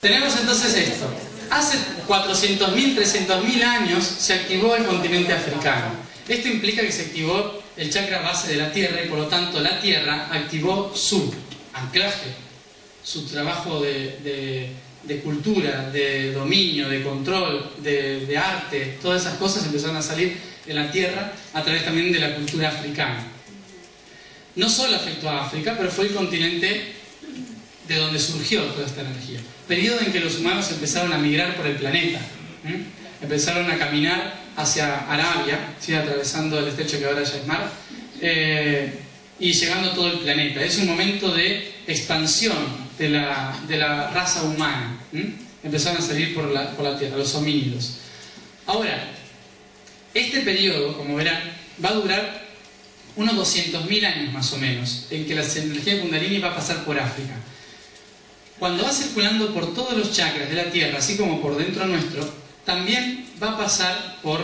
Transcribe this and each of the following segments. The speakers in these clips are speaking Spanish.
Tenemos entonces esto. Hace 400.000, 300.000 años se activó el continente africano. Esto implica que se activó el chakra base de la Tierra y por lo tanto la Tierra activó su anclaje, su trabajo de cultura, de dominio, de control, de arte. Todas esas cosas empezaron a salir en la Tierra a través también de la cultura africana. No solo afectó a África, pero fue el continente de donde surgió toda esta energía. Periodo en que los humanos empezaron a migrar por el planeta. Empezaron a caminar hacia Arabia, ¿sí? Atravesando el estrecho que ahora ya es mar, y llegando a todo el planeta. Es un momento de expansión de la raza humana. Empezaron a salir por la Tierra, los homínidos. Ahora, este periodo, como verán, va a durar unos 200.000 años más o menos, en que la energía Kundalini va a pasar por África. Cuando va circulando por todos los chakras de la Tierra, así como por dentro nuestro, también va a pasar por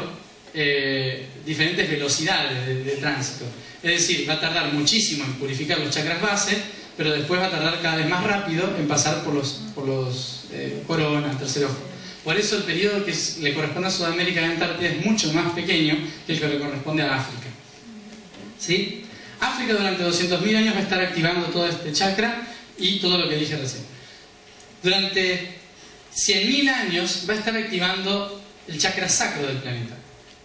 diferentes velocidades de tránsito. Es decir, va a tardar muchísimo en purificar los chakras base, pero después va a tardar cada vez más rápido en pasar por los coronas, tercer ojo. Por eso el periodo que le corresponde a Sudamérica y Antártida es mucho más pequeño que el que le corresponde a África. ¿Sí? África durante 200.000 años va a estar activando todo este chakra y todo lo que dije recién. Durante 100.000 años va a estar activando el chakra sacro del planeta.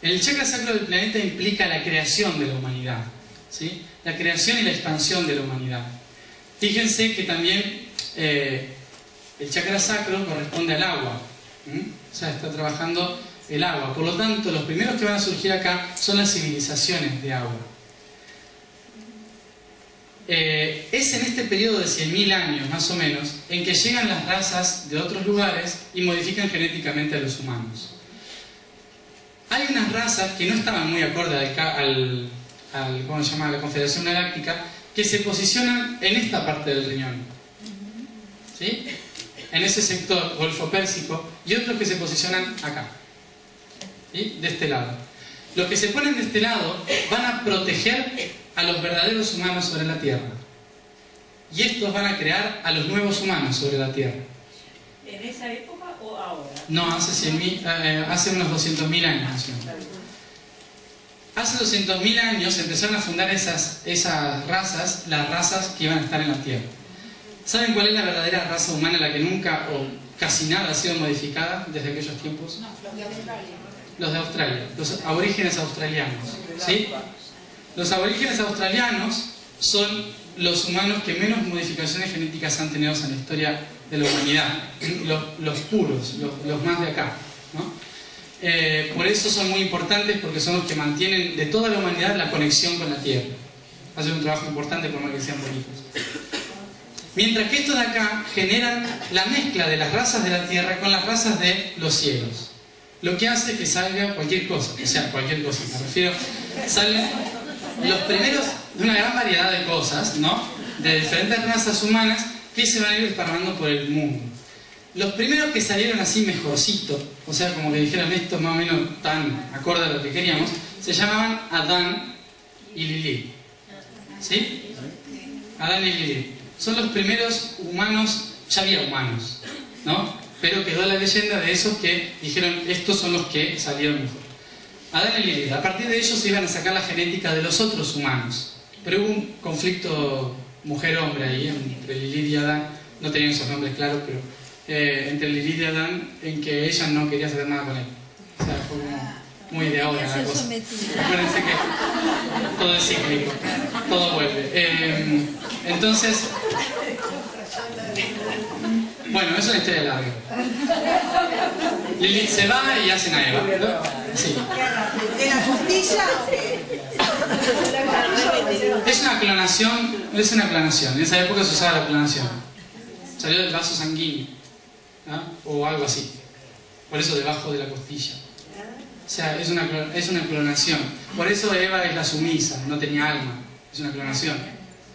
El chakra sacro del planeta implica la creación de la humanidad, ¿sí? La creación y la expansión de la humanidad. Fíjense que también el chakra sacro corresponde al agua. O sea, está trabajando el agua. Por lo tanto, los primeros que van a surgir acá son las civilizaciones de agua. Es en este periodo de 100.000 años, más o menos, en que llegan las razas de otros lugares y modifican genéticamente a los humanos. Hay unas razas que no estaban muy acorde ¿cómo se llama?, a la Confederación Galáctica, que se posicionan en esta parte del riñón, ¿sí? En ese sector Golfo Pérsico, y otros que se posicionan acá, ¿sí? De este lado. Los que se ponen de este lado van a proteger a los verdaderos humanos sobre la Tierra. Y estos van a crear a los nuevos humanos sobre la Tierra. ¿En esa época o ahora? No, hace unos 200.000 años. Hace 200.000 años empezaron a fundar esas razas, las razas que iban a estar en la Tierra. ¿Saben cuál es la verdadera raza humana, la que nunca o casi nada ha sido modificada desde aquellos tiempos? Los de Australia, los aborígenes australianos, ¿sí? Los aborígenes australianos son los humanos que menos modificaciones genéticas han tenido en la historia de la humanidad, los puros, los más de acá, ¿no? Por eso son muy importantes, porque son los que mantienen de toda la humanidad la conexión con la Tierra. Hacen un trabajo importante por más que sean bonitos. Mientras que estos de acá generan la mezcla de las razas de la Tierra con las razas de los cielos. Lo que hace que salga cualquier cosa, o sea, cualquier cosa, me refiero, salen los primeros de una gran variedad de cosas, ¿no? De diferentes razas humanas que se van a ir desparramando por el mundo. Los primeros que salieron así mejorcito, o sea, como que dijeron esto más o menos tan acorde a lo que queríamos, se llamaban Adán y Lilith. ¿Sí? Adán y Lilith. Son los primeros humanos, ya había humanos, ¿no? Pero quedó la leyenda de esos que dijeron, estos son los que salieron mejor. Adán y Lilith. A partir de ellos se iban a sacar la genética de los otros humanos. Pero hubo un conflicto mujer-hombre ahí, entre Lilith y Adán. No tenían esos nombres claros, pero entre Lilith y Adán, en que ella no quería saber nada con él. O sea, fue como muy de ahora la cosa. Acuérdense que todo es cíclico, todo vuelve. Entonces, bueno, es una historia larga. Lilith se va y hacen a Eva, ¿no? Sí. ¿De la costilla o qué? Es una clonación. En esa época se usaba la clonación. Salió del vaso sanguíneo, ¿no? O algo así. Por eso debajo de la costilla. O sea, es una clonación. Por eso Eva es la sumisa, no tenía alma. Es una clonación.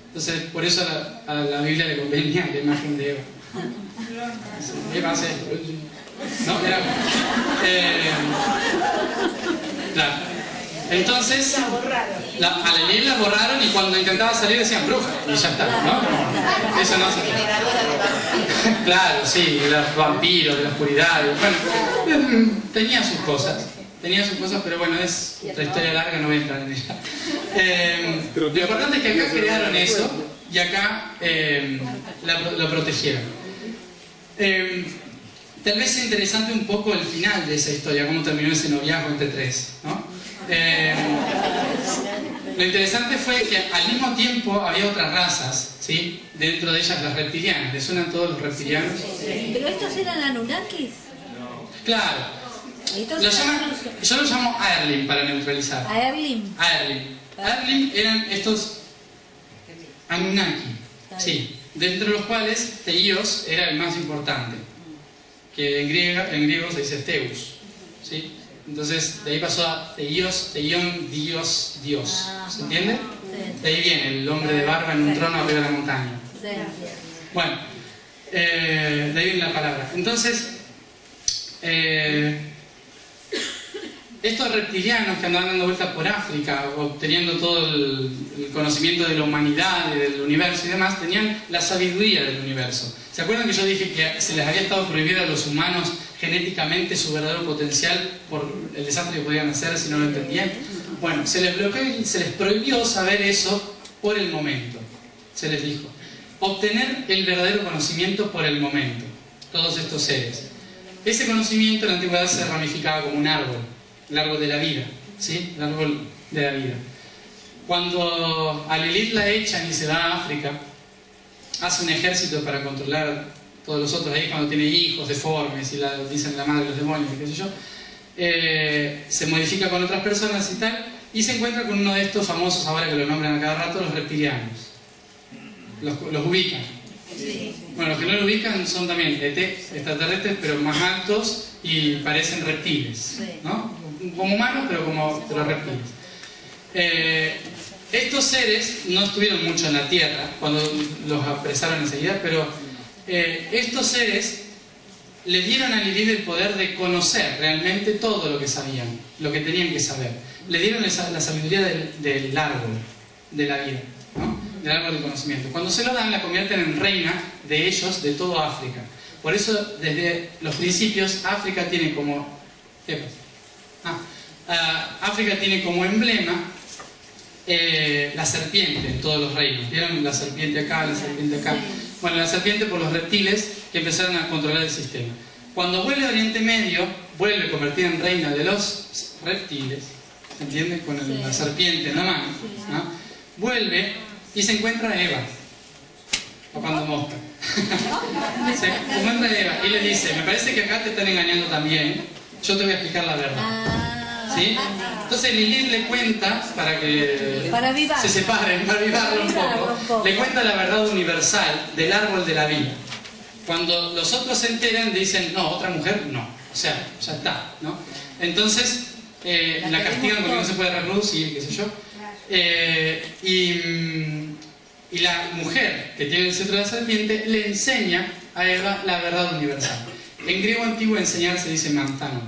Entonces, por eso a la Biblia le convenía la imagen de Eva. Eva hace... No, era... claro. Entonces, a la Lilith la borraron y cuando intentaba salir decían bruja y ya está, ¿no? Eso no se... Claro, sí, los vampiros, de la oscuridad. Bueno, tenía sus cosas, pero bueno, es otra historia larga, no voy a entrar en ella. Lo importante es que acá crearon eso y acá lo protegieron. Tal vez sea interesante un poco el final de esa historia, cómo terminó ese noviazgo entre tres, ¿no? Lo interesante fue que al mismo tiempo había otras razas, ¿sí? Dentro de ellas las reptilianas. ¿Les suenan todos los reptilianos? ¿Pero estos eran Anunnakis? Claro. Yo lo llamo Aerlin para neutralizar. ¿Aerlin? Aerlin eran estos Anunnaki, sí, dentro de los cuales Theios era el más importante, que en griego se dice Zeus, ¿sí? Entonces de ahí pasó a Theios, Theion, Dios, Dios, ¿se entiende? Sí. De ahí viene el hombre de barba en un trono arriba de la montaña. Sí. Bueno, de ahí viene la palabra. Entonces, estos reptilianos que andaban dando vueltas por África, obteniendo todo el conocimiento de la humanidad, del universo y demás, tenían la sabiduría del universo. ¿Se acuerdan que yo dije que se les había estado prohibido a los humanos genéticamente su verdadero potencial por el desastre que podían hacer si no lo entendían? Bueno, se les bloqueó y se les prohibió saber eso por el momento. Se les dijo, obtener el verdadero conocimiento por el momento, todos estos seres. Ese conocimiento en la antigüedad se ramificaba como un árbol, el árbol de la vida, ¿sí? El árbol de la vida. Cuando a Lilith la echan y se va a África, hace un ejército para controlar a todos los otros. Ahí cuando tiene hijos deformes y dicen la madre de los demonios, qué sé yo, se modifica con otras personas y tal, y se encuentra con uno de estos famosos, ahora que lo nombran a cada rato, los reptilianos. Los ubican. Bueno, los que no lo ubican son también extraterrestres, pero más altos y parecen reptiles, ¿no? Como humanos, pero reptiles. Estos seres no estuvieron mucho en la Tierra cuando los apresaron enseguida, pero estos seres le dieron a Lilith el poder de conocer realmente todo lo que sabían, lo que tenían que saber. Le dieron la sabiduría del árbol de la vida, ¿no? Del árbol del conocimiento. Cuando se lo dan, la convierten en reina de ellos, de todo África. Por eso, desde los principios, África tiene como... ¿Qué pasa? África tiene como emblema la serpiente en todos los reinos. ¿Vieron? La serpiente acá, la serpiente acá. Bueno, la serpiente por los reptiles que empezaron a controlar el sistema. Cuando vuelve a Oriente Medio, vuelve convertida en reina de los reptiles, ¿se entiende? Con la serpiente en la mano, ¿no? Vuelve y se encuentra a Eva, papando mosca. Se encuentra a Eva y le dice, me parece que acá te están engañando también, yo te voy a explicar la verdad. ¿Sí? Entonces Lilith le cuenta, para que se separen, para avivarlo un poco, le cuenta la verdad universal del árbol de la vida. Cuando los otros se enteran, dicen, no, otra mujer, no. O sea, ya está, ¿no? Entonces, la castigan porque no se puede reproducir, qué sé yo. Y la mujer que tiene el cetro de la serpiente le enseña a Eva la verdad universal. En griego antiguo enseñar se dice mantano.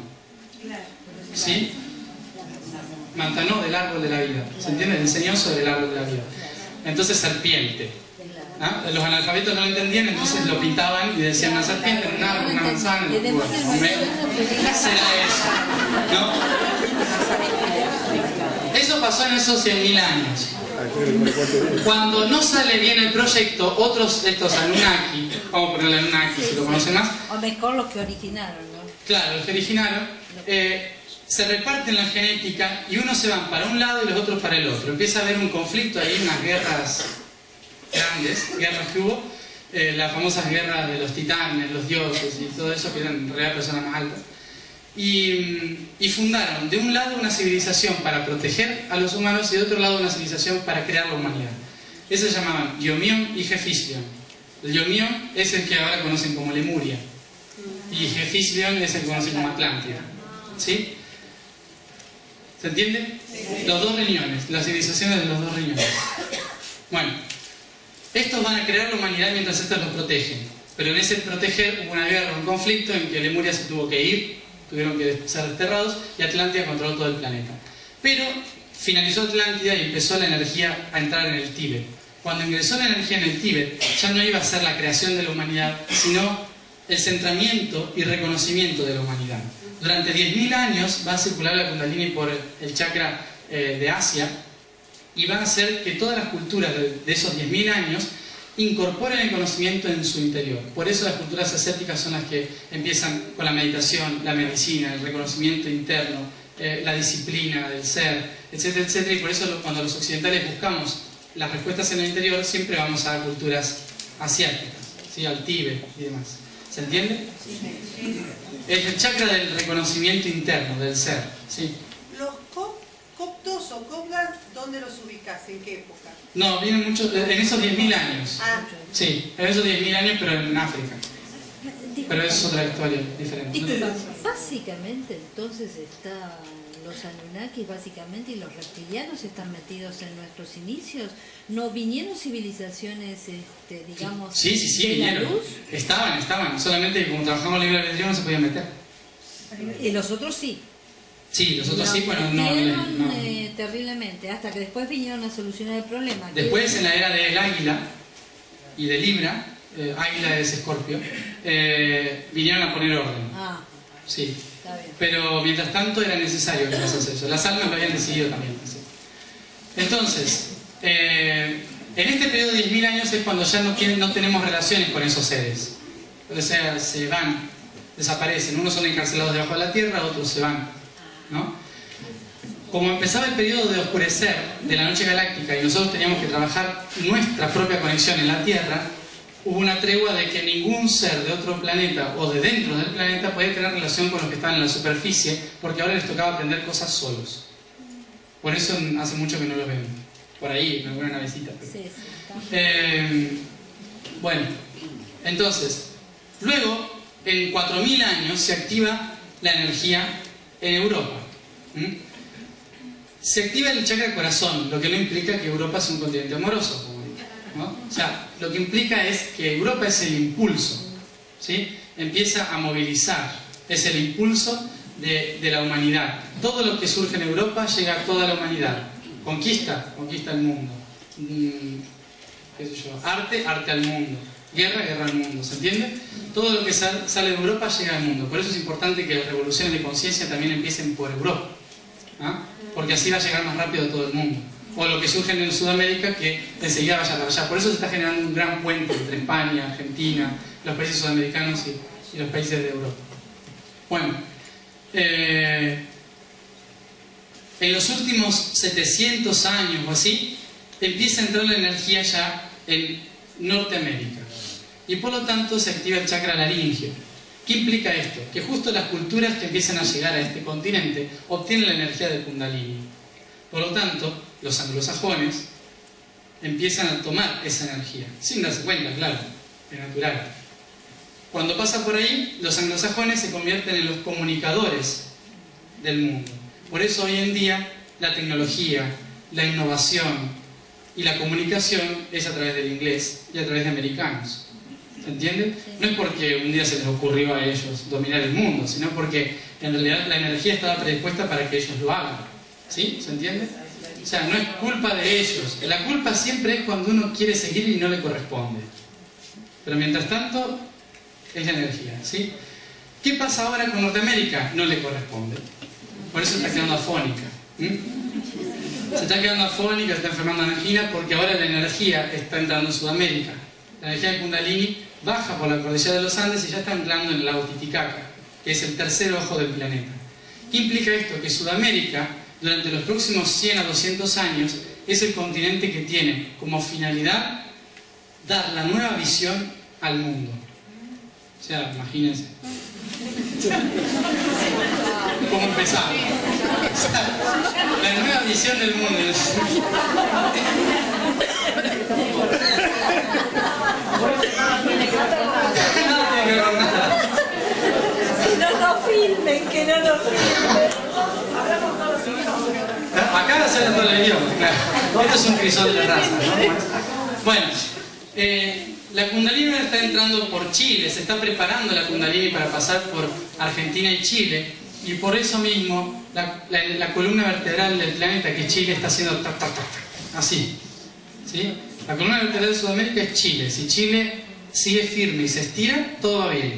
¿Sí? Mantano del árbol de la vida. ¿Se entiende? El enseñó sobre el árbol de la vida. Entonces serpiente. ¿Ah? Los analfabetos no lo entendían, entonces lo pintaban y decían una serpiente, un árbol, una manzana. Bueno, será eso, ¿no? Eso pasó en esos 100.000 años. Cuando no sale bien el proyecto, estos Anunnaki, vamos a ponerle Anunnaki si lo conocen más. O mejor los que originaron, ¿no? Claro, los que originaron, se reparten la genética y unos se van para un lado y los otros para el otro. Empieza a haber un conflicto ahí, unas guerras grandes, guerras que hubo, las famosas guerras de los titanes, los dioses y todo eso, que eran en realidad personas más altas. Y fundaron de un lado una civilización para proteger a los humanos y de otro lado una civilización para crear la humanidad. Eso se llamaban Yomion y Jefislion. El Yomion es el que ahora conocen como Lemuria y Jefislion es el que conocen como Atlántida. ¿Sí? ¿Se entiende? Los dos riñones, las civilizaciones de los dos riñones. Bueno, estos van a crear la humanidad mientras estos los protegen. Pero en ese proteger hubo una guerra, un conflicto en que Lemuria se tuvo que ir, tuvieron que ser desterrados y Atlántida controló todo el planeta. Pero finalizó Atlántida y empezó la energía a entrar en el Tíbet. Cuando ingresó la energía en el Tíbet, ya no iba a ser la creación de la humanidad, sino el centramiento y reconocimiento de la humanidad. Durante 10.000 años va a circular la Kundalini por el chakra de Asia y va a hacer que todas las culturas de esos 10.000 años incorporen el conocimiento en su interior. Por eso las culturas asiáticas son las que empiezan con la meditación, la medicina, el reconocimiento interno, la disciplina del ser, etcétera, etcétera. Y por eso cuando los occidentales buscamos las respuestas en el interior, siempre vamos a culturas asiáticas, ¿sí? Al Tíbet y demás. ¿Se entiende? Es el chakra del reconocimiento interno, del ser, ¿sí? Los coptos o copgas, ¿dónde los ubicas? ¿En qué época? No, vienen muchos, en esos 10.000 años. Ah, Sí, en esos 10.000 años, pero en África. Pero es otra historia diferente. Básicamente, entonces, los Anunnakis básicamente y los reptilianos están metidos en nuestros inicios. ¿No vinieron civilizaciones, digamos, Sí, de la vinieron. luz? Estaban. Solamente que como trabajamos libre albedrío no se podían meter. Y los otros sí. Sí, los otros sí, bueno, Rompieron, no. terriblemente, hasta que después vinieron a solucionar el problema. Después, en la era del águila y de Libra, águila es Escorpio, vinieron a poner orden. Ah, Sí. está bien. Pero mientras tanto era necesario que pasase eso. Las almas lo habían decidido también. ¿Sí? Entonces, en este periodo de 10.000 años es cuando ya no tenemos relaciones con esos seres. O sea, se van, desaparecen. Unos son encarcelados debajo de la tierra, otros se van, ¿no? Como empezaba el periodo de oscurecer de la noche galáctica y nosotros teníamos que trabajar nuestra propia conexión en la Tierra, hubo una tregua de que ningún ser de otro planeta o de dentro del planeta podía tener relación con los que estaban en la superficie, porque ahora les tocaba aprender cosas solos. Por eso hace mucho que no los ven. Por ahí, en alguna navecita. Pero... Sí, está. Bueno, entonces, luego, en 4.000 años se activa la energía en Europa. Se activa el chakra corazón, lo que no implica que Europa es un continente amoroso, ¿no? O sea, lo que implica es que Europa es el impulso, ¿sí? Empieza a movilizar, es el impulso de la humanidad. Todo lo que surge en Europa llega a toda la humanidad. Conquista el mundo. ¿Qué sé yo? Arte al mundo. Guerra al mundo. ¿Se entiende? Todo lo que sale de Europa llega al mundo. Por eso es importante que las revoluciones de conciencia también empiecen por Europa, ¿ah? Porque así va a llegar más rápido a todo el mundo. O lo que surge en Sudamérica, que enseguida vaya para allá. Por eso se está generando un gran puente entre España, Argentina, los países sudamericanos y los países de Europa. Bueno, en los últimos 700 años o así, empieza a entrar la energía ya en Norteamérica. Y por lo tanto se activa el chakra laringio. ¿Qué implica esto? Que justo las culturas que empiezan a llegar a este continente obtienen la energía del Kundalini. Por lo tanto, los anglosajones empiezan a tomar esa energía, sin darse cuenta, claro, es natural. Cuando pasa por ahí, los anglosajones se convierten en los comunicadores del mundo. Por eso hoy en día la tecnología, la innovación y la comunicación es a través del inglés y a través de americanos. ¿Se entiende? No es porque un día se les ocurrió a ellos dominar el mundo, sino porque en realidad la energía estaba predispuesta para que ellos lo hagan. ¿Sí? ¿Se entiende? O sea, no es culpa de ellos. La culpa siempre es cuando uno quiere seguir y no le corresponde. Pero mientras tanto, es la energía. ¿Sí? ¿Qué pasa ahora con Norteamérica? No le corresponde. Por eso está quedando afónica. Se está quedando afónica, se está enfermando de angina, porque ahora la energía está entrando en Sudamérica. La energía de Kundalini baja por la cordillera de los Andes y ya está entrando en el lago Titicaca, que es el tercer ojo del planeta. ¿Qué implica esto? Que Sudamérica, durante los próximos 100 a 200 años, es el continente que tiene como finalidad dar la nueva visión al mundo. O sea, imagínense. ¿Cómo empezamos? O sea, la nueva visión del mundo. Que no nos filmen, que no nos filmen. Acá se habla todo el idioma, claro. Esto es un crisol de raza, ¿no? Bueno, la Kundalini está entrando por Chile, se está preparando la Kundalini para pasar por Argentina y Chile, y por eso mismo la columna vertebral del planeta, que es Chile, está haciendo tac, tac, tac, tac, así, ¿sí? La columna vertebral de Sudamérica es Chile. Si Chile sigue firme y se estira, todo va bien.